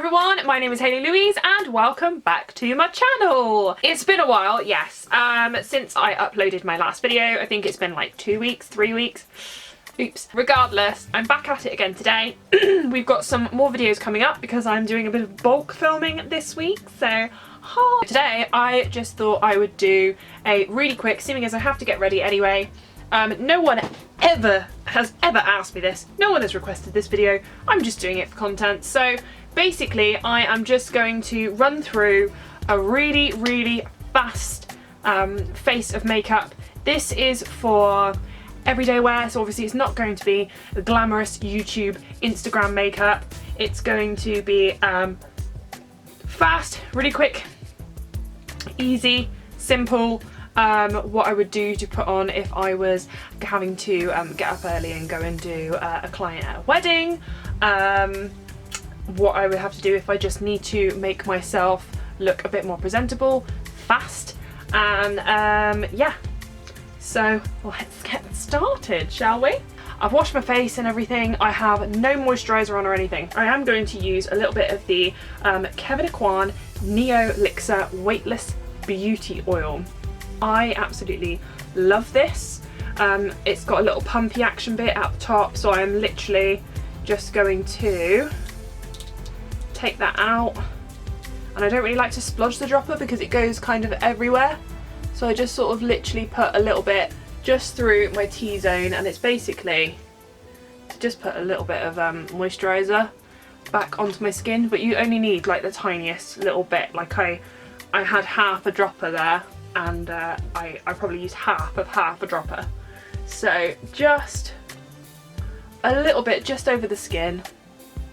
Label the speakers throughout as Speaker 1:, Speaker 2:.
Speaker 1: everyone, my name is Haley-Louise and welcome back to my channel. It's been a while, yes, since I uploaded my last video. I think it's been like 2 weeks, 3 weeks. Oops. Regardless, I'm back at it again today. We've got some more videos coming up because I'm doing a bit of bulk filming this week, so today I just thought I would do a really quick, seeming as I have to get ready anyway. No one has ever asked me this. No one has requested this video. I'm just doing it for content. So basically I am just going to run through a really fast face of makeup. This is for everyday wear, so obviously it's not going to be the glamorous YouTube, Instagram makeup. It's going to be fast, really quick, easy, simple. What I would do to put on if I was having to get up early and go and do a client at a wedding. What I would have to do if I just need to make myself look a bit more presentable, fast, and yeah. So let's get started, shall we? I've washed my face and everything. I have no moisturiser on or anything. I am going to use a little bit of the Kevin Kwan Neo Elixir Weightless Beauty Oil. I absolutely love this. It's got a little pumpy action bit at the top, so I'm literally just going to take that out. And I don't really like to splodge the dropper because it goes kind of everywhere. So I just sort of literally put a little bit just through my T-zone, and it's basically to just put a little bit of moisturiser back onto my skin, but you only need like the tiniest little bit. Like I had half a dropper there, and I probably used half a dropper. So just a little bit just over the skin,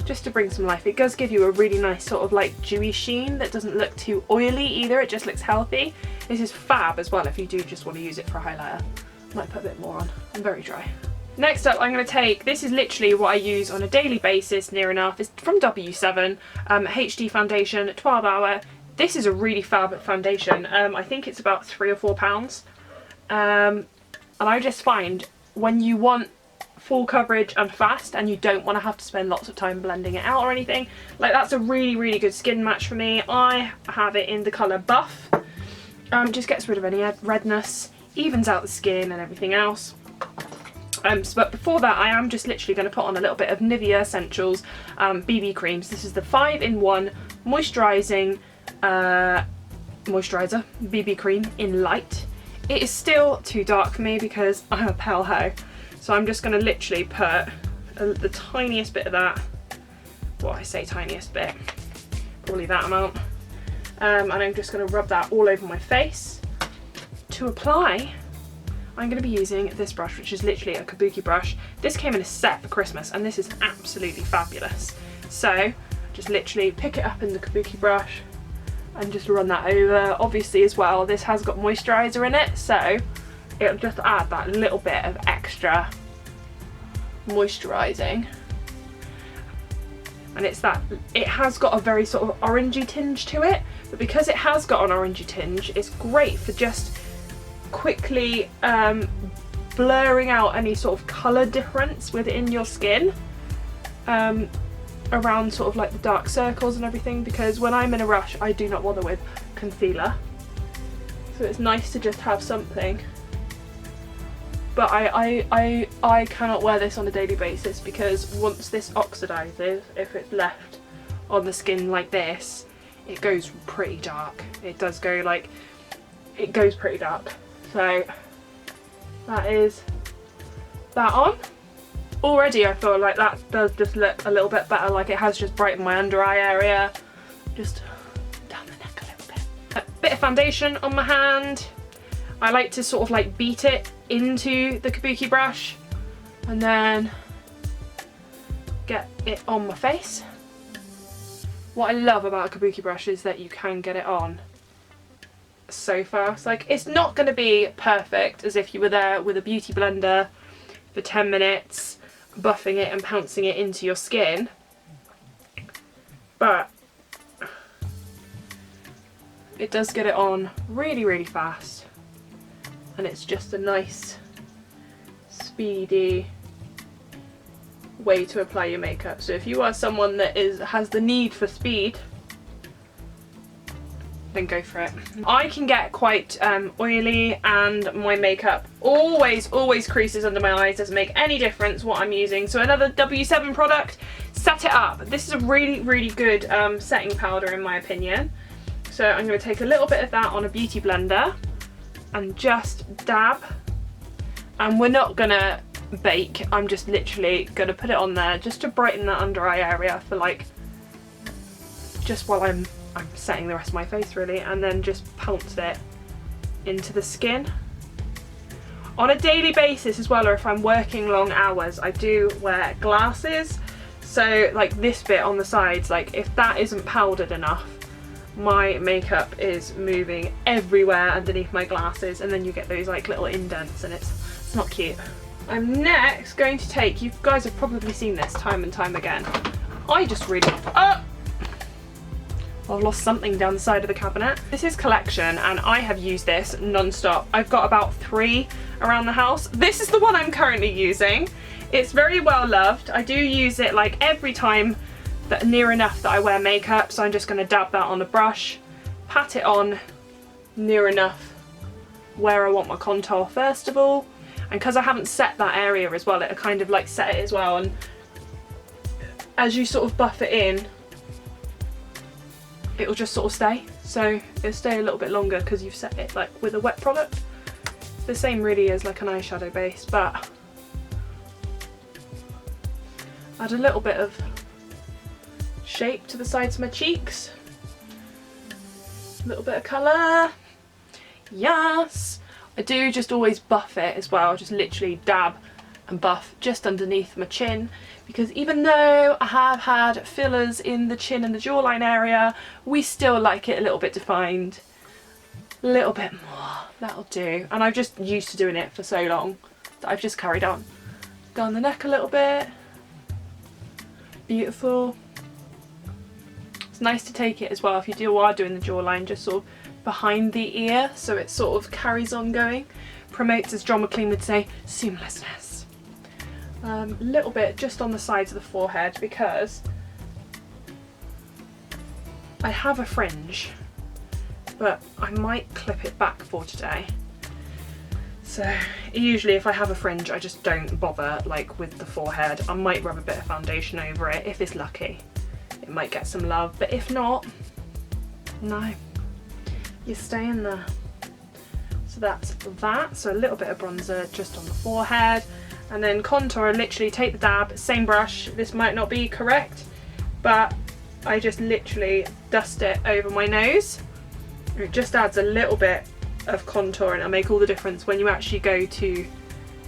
Speaker 1: just to bring some life. It does give you a really nice sort of like dewy sheen that doesn't look too oily either. It just looks healthy. This is fab as well if you do just want to use it for a highlighter. Might put a bit more on. I'm very dry. Next up, I'm going to take, this is literally what I use on a daily basis, near enough. It's from W7, HD foundation, 12 hour. This is a really fab foundation. I think it's about £3 or £4. And I just find when you want full coverage and fast and you don't want to have to spend lots of time blending it out or anything, like that's a really good skin match for me. I have it in the colour Buff. Just gets rid of any redness, evens out the skin and everything else. But before that, I am just literally going to put on a little bit of Nivea Essentials BB creams. This is the 5-in-1 moisturising moisturiser BB cream in light. It is still too dark for me because I'm a pale hoe, so I'm just going to literally put the tiniest bit of that. Well, I say tiniest bit, probably that amount, and I'm just going to rub that all over my face. To apply, I'm going to be using this brush, which is literally a kabuki brush. This came in a set for Christmas and this is absolutely fabulous. So just literally pick it up in the kabuki brush and just run that over. Obviously as well, this has got moisturiser in it, so it'll just add that little bit of extra moisturising. And it's that, it has got a very sort of orangey tinge to it, but because it has got an orangey tinge, it's great for just quickly blurring out any sort of colour difference within your skin. Around sort of like the dark circles and everything, because when I'm in a rush I do not bother with concealer, so it's nice to just have something. But I cannot wear this on a daily basis because once this oxidizes, if it's left on the skin like this, it goes pretty dark. It does go like, it goes pretty dark. So that is that on. Already I feel like that does just look a little bit better, like it has just brightened my under eye area, just down the neck a little bit. A bit of foundation on my hand. I like to sort of like beat it into the kabuki brush and then get it on my face. What I love about a kabuki brush is that you can get it on so fast. Like, it's not going to be perfect as if you were there with a beauty blender for 10 minutes buffing it and pouncing it into your skin, but it does get it on really fast, and it's just a nice speedy way to apply your makeup. So if you are someone that has the need for speed, then go for it. I can get quite oily, and my makeup always creases under my eyes. Doesn't make any difference what I'm using. So another W7 product, Set It Up. This is a really good setting powder in my opinion. So I'm going to take a little bit of that on a beauty blender and just dab. And we're not going to bake. I'm just literally going to put it on there just to brighten that under eye area for like, just while I'm setting the rest of my face really, and then just pounce it into the skin. On a daily basis as well, or if I'm working long hours, I do wear glasses. So like this bit on the sides, like if that isn't powdered enough, my makeup is moving everywhere underneath my glasses, and then you get those like little indents, and it's not cute. I'm next going to take, you guys have probably seen this time and time again. I just really, I've lost something down the side of the cabinet. This is Collection, and I have used this non-stop. I've got about 3 around the house. This is the one I'm currently using. It's very well loved. I do use it like every time that near enough that I wear makeup, so I'm just going to dab that on a brush, pat it on near enough where I want my contour first of all, and because I haven't set that area as well, it'll kind of like set it as well, and as you sort of buff it in, it'll just sort of stay. So it'll stay a little bit longer because you've set it like with a wet product. The same really as like an eyeshadow base, but add a little bit of shape to the sides of my cheeks. A little bit of colour. Yes! I do just always buff it as well, just literally dab and buff just underneath my chin, because even though I have had fillers in the chin and the jawline area, we still like it a little bit defined. A little bit more, that'll do. And I've just used to doing it for so long that I've just carried on. Down the neck a little bit. Beautiful. It's nice to take it as well if you are doing the jawline, just sort of behind the ear, so it sort of carries on going. Promotes, as John McClean would say, seamlessness. A little bit just on the sides of the forehead, because I have a fringe, but I might clip it back for today. So usually if I have a fringe, I just don't bother like with the forehead. I might rub a bit of foundation over it if it's lucky. It might get some love, but if not, no, you're staying there. So that's that. So a little bit of bronzer just on the forehead, and then contour. Literally take the dab, same brush. This might not be correct, but I just literally dust it over my nose. It just adds a little bit of contour, and it'll make all the difference when you actually go to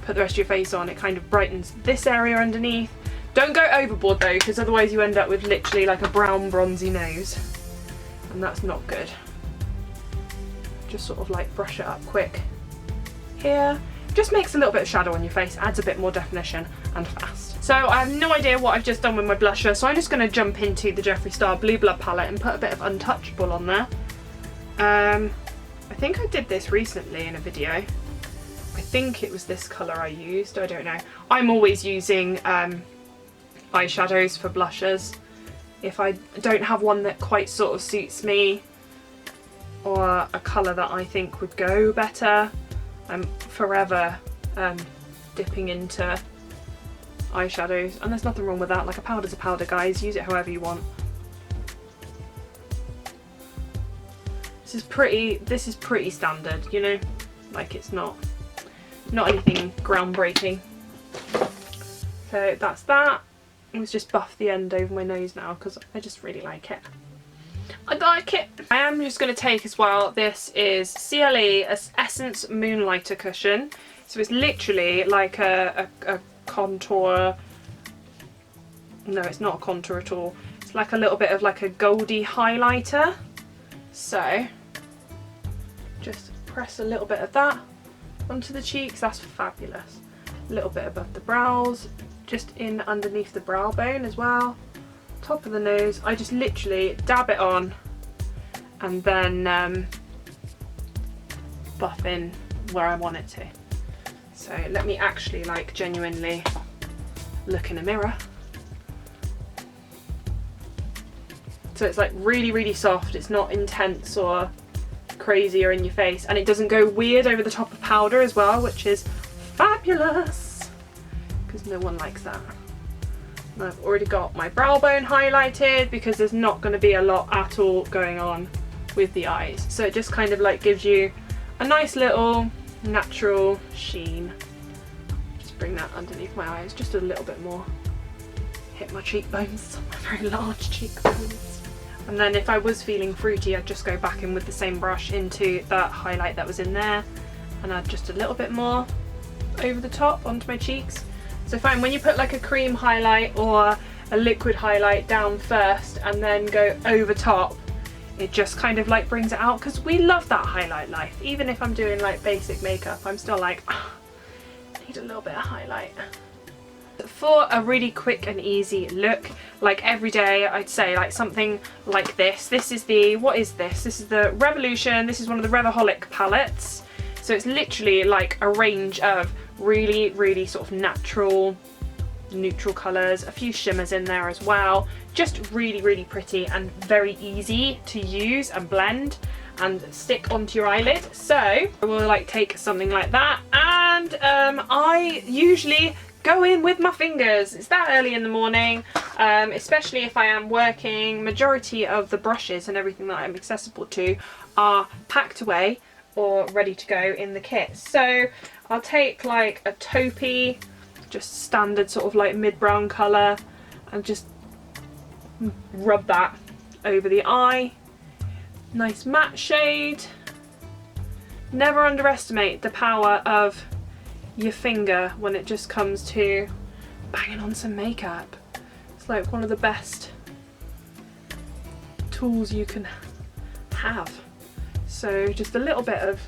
Speaker 1: put the rest of your face on. It kind of brightens this area underneath. Don't go overboard though, because otherwise you end up with literally like a brown bronzy nose, and that's not good. Just sort of like brush it up quick here. Just makes a little bit of shadow on your face, adds a bit more definition, and fast. So I have no idea what I've just done with my blusher, so I'm just going to jump into the Jeffree Star Blue Blood palette and put a bit of Untouchable on there. I think I did this recently in a video. I think it was this colour I used, I don't know. I'm always using eyeshadows for blushers. If I don't have one that quite sort of suits me, or a colour that I think would go better, I'm forever dipping into eyeshadows, and there's nothing wrong with that. Like, a powder's a powder, guys. Use it however you want. This is pretty standard, you know, like it's not anything groundbreaking. So that's that. Let's just buff the end over my nose now, because I just really like it. I like it. I am just going to take as well, this is CLE Essence Moonlighter cushion. So it's literally like a contour. No, it's not a contour at all. It's like a little bit of like a goldy highlighter. So just press a little bit of that onto the cheeks. That's fabulous. A little bit above the brows, just in underneath the brow bone as well. Top of the nose. I just literally dab it on and then buff in where I want it to. So let me actually like genuinely look in a mirror. So it's like really, really soft. It's not intense or crazy or in your face, and it doesn't go weird over the top of powder as well, which is fabulous because no one likes that. And I've already got my brow bone highlighted because there's not going to be a lot at all going on with the eyes. So it just kind of like gives you a nice little natural sheen. Just bring that underneath my eyes just a little bit more. Hit my cheekbones, my very large cheekbones. And then if I was feeling fruity, I'd just go back in with the same brush into that highlight that was in there and add just a little bit more over the top onto my cheeks. So find when you put like a cream highlight or a liquid highlight down first and then go over top, it just kind of like brings it out, because we love that highlight life. Even if I'm doing like basic makeup, I'm still like, oh, I need a little bit of highlight. For a really quick and easy look, like every day, I'd say like something like this. This is the, what is this? This is the Revolution. This is one of the Revaholic palettes. So it's literally like a range of really, really sort of natural, neutral colours, a few shimmers in there as well. Just really, really pretty and very easy to use and blend and stick onto your eyelid. So I will like take something like that, and I usually go in with my fingers. It's that early in the morning, especially if I am working. Majority of the brushes and everything that I'm accessible to are packed away or ready to go in the kit. So I'll take like a taupey, just standard sort of like mid-brown colour, and just rub that over the eye. Nice matte shade. Never underestimate the power of your finger when it just comes to banging on some makeup. It's like one of the best tools you can have. So just a little bit of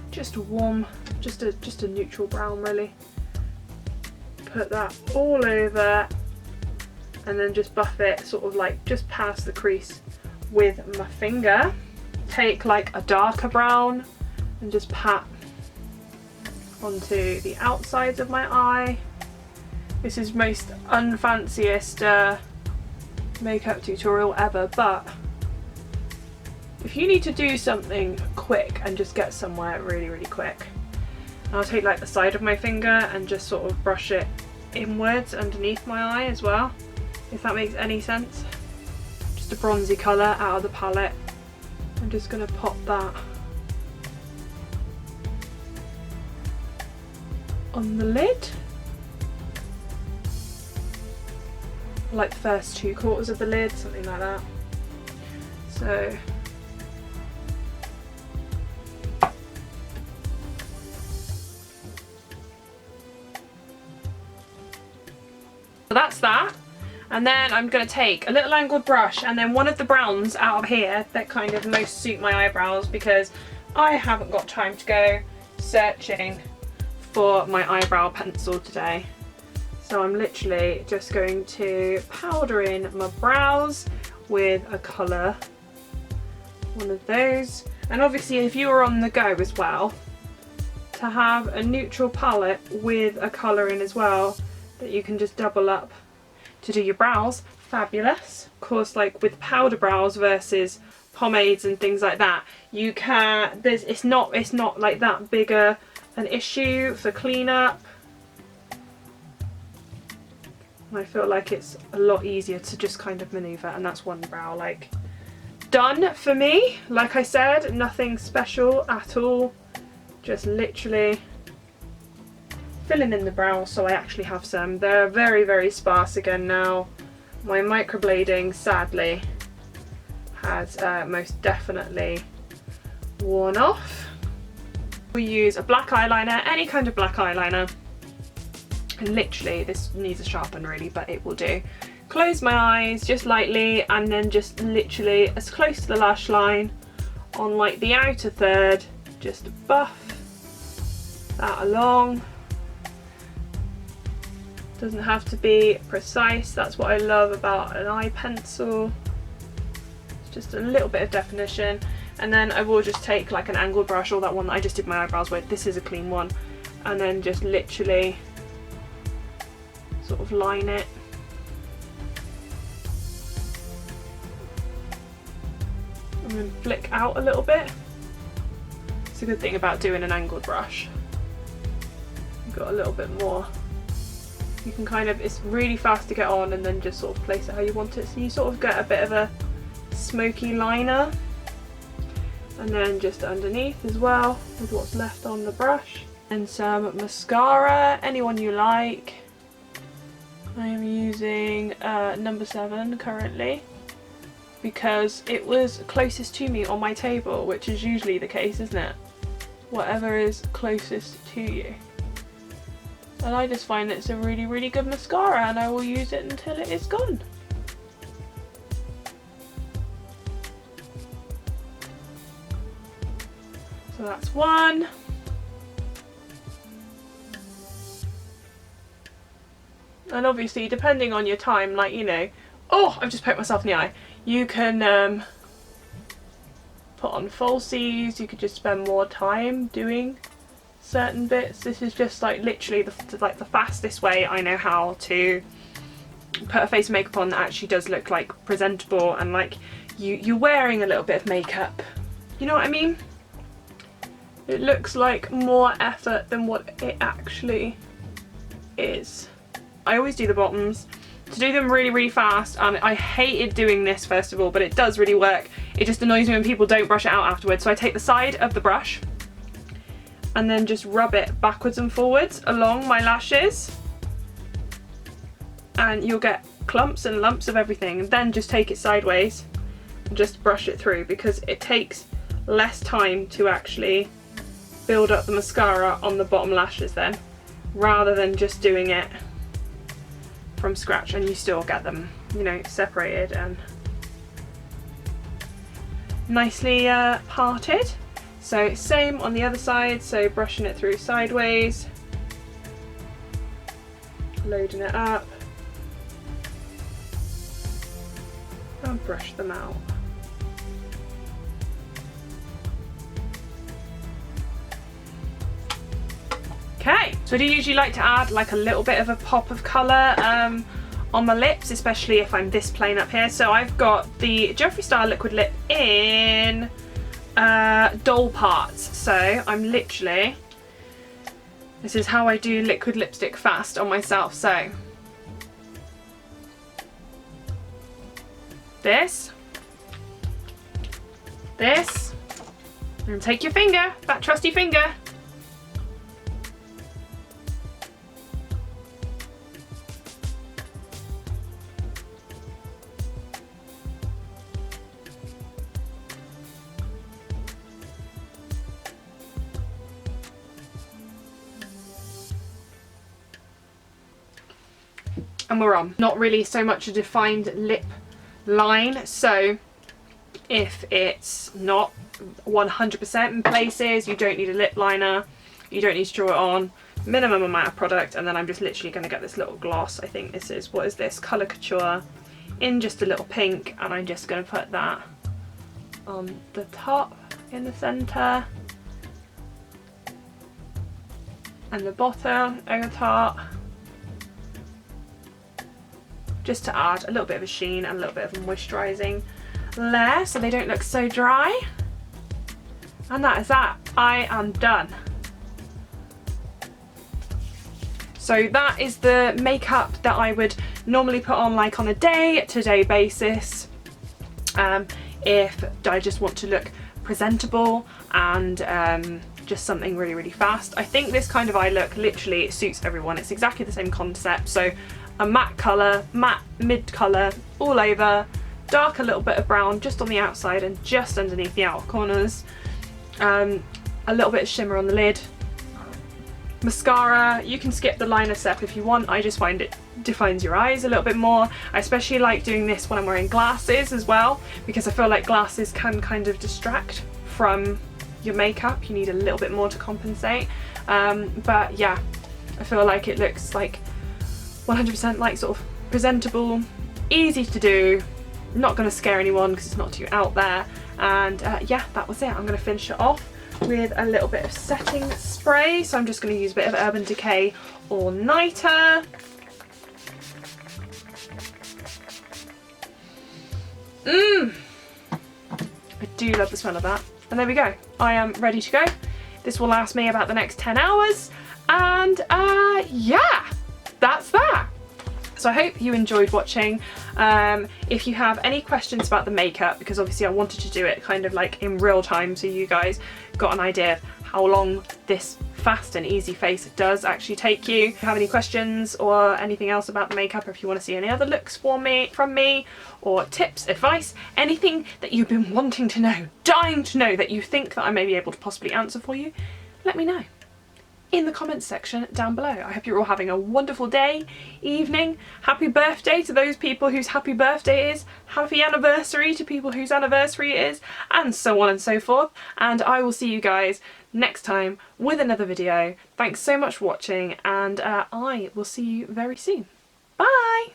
Speaker 1: just warm, just a neutral brown really. Put that all over and then just buff it sort of like just past the crease with my finger. Take like a darker brown and just pat onto the outsides of my eye. This is most unfanciest makeup tutorial ever, but if you need to do something quick and just get somewhere really, really quick, I'll take like the side of my finger and just sort of brush it inwards underneath my eye as well, if that makes any sense. Just a bronzy colour out of the palette. I'm just going to pop that on the lid, like the first 2/4 of the lid, something like that. So that's that. And then I'm going to take a little angled brush and then one of the browns out of here that kind of most suit my eyebrows, because I haven't got time to go searching for my eyebrow pencil today. So I'm literally just going to powder in my brows with a colour, one of those. And obviously if you are on the go as well, to have a neutral palette with a colour in as well that you can just double up to do your brows, fabulous. Of course, like with powder brows versus pomades and things like that, you can, it's not like that bigger an issue for cleanup. I feel like it's a lot easier to just kind of maneuver, and that's one brow like done for me. Like I said, nothing special at all, just literally filling in the brows so I actually have some. They're very, very sparse again now. My microblading sadly has most definitely worn off. We use a black eyeliner, any kind of black eyeliner. And literally, this needs a sharpen really, but it will do. Close my eyes just lightly and then just literally as close to the lash line on like the outer third, just buff that along. Doesn't have to be precise, that's what I love about an eye pencil. It's just a little bit of definition. And then I will just take like an angled brush, or that one that I just did my eyebrows with, this is a clean one, and then just literally sort of line it. And then flick out a little bit. It's a good thing about doing an angled brush. You've got a little bit more. You can kind of, it's really fast to get on and then just sort of place it how you want it. So you sort of get a bit of a smoky liner. And then just underneath as well with what's left on the brush. And some mascara, anyone you like. I am using number 7 currently because it was closest to me on my table, which is usually the case, isn't it? Whatever is closest to you. And I just find it's a really, really good mascara and I will use it until it is gone. So that's one. And obviously, depending on your time, like, you know, oh, I've just poked myself in the eye. You can put on falsies, you could just spend more time doing certain bits. This is just like literally the fastest way I know how to put a face of makeup on that actually does look like presentable and like you're wearing a little bit of makeup. You know what I mean? It looks like more effort than what it actually is. I always do the bottoms. To do them really, really fast, and I hated doing this first of all, but it does really work. It just annoys me when people don't brush it out afterwards. So I take the side of the brush and then just rub it backwards and forwards along my lashes. And you'll get clumps and lumps of everything. And then just take it sideways and just brush it through because it takes less time to actually build up the mascara on the bottom lashes then, rather than just doing it from scratch, and you still get them, you know, separated and nicely parted. So same on the other side, so brushing it through sideways, loading it up and brush them out. Okay, so I do usually like to add like a little bit of a pop of colour on my lips, especially if I'm this plain up here. So I've got the Jeffree Star liquid lip in doll parts. So I'm literally, this is how I do liquid lipstick fast on myself. So this, and take your finger, that trusty finger, and we're on. Not really so much a defined lip line, so if it's not 100% in places, you don't need a lip liner, you don't need to draw it on, minimum amount of product, and then I'm just literally going to get this little gloss. I think this is, what is this, Colour Couture in just a little pink, and I'm just going to put that on the top in the centre and the bottom over top, just to add a little bit of a sheen and a little bit of a moisturising layer so they don't look so dry. And that is that. I am done. So that is the makeup that I would normally put on like on a day-to-day basis if I just want to look presentable and just something really, really fast. I think this kind of eye look literally suits everyone. It's exactly the same concept. So a matte colour, matte mid colour all over, dark a little bit of brown just on the outside and just underneath the outer corners, a little bit of shimmer on the lid, mascara. You can skip the liner step if you want. I just find it defines your eyes a little bit more. I especially like doing this when I'm wearing glasses as well, because I feel like glasses can kind of distract from your makeup. You need a little bit more to compensate, but yeah, I feel like it looks like 100% like sort of presentable, easy to do, not going to scare anyone because it's not too out there. And yeah, that was it. I'm going to finish it off with a little bit of setting spray. So I'm just going to use a bit of Urban Decay All Nighter. I do love the smell of that. And there we go. I am ready to go. This will last me about the next 10 hours. And yeah, that's that. So I hope you enjoyed watching. If you have any questions about the makeup, because obviously I wanted to do it kind of like in real time so you guys got an idea of how long this fast and easy face does actually take you. If you have any questions or anything else about the makeup, or if you want to see any other looks from me, or tips, advice, anything that you've been wanting to know, dying to know, that you think that I may be able to possibly answer for you, let me know in the comments section down below. I hope you're all having a wonderful day, evening, happy birthday to those people whose happy birthday it is, happy anniversary to people whose anniversary it is, and so on and so forth. And I will see you guys next time with another video. Thanks so much for watching, and I will see you very soon. Bye!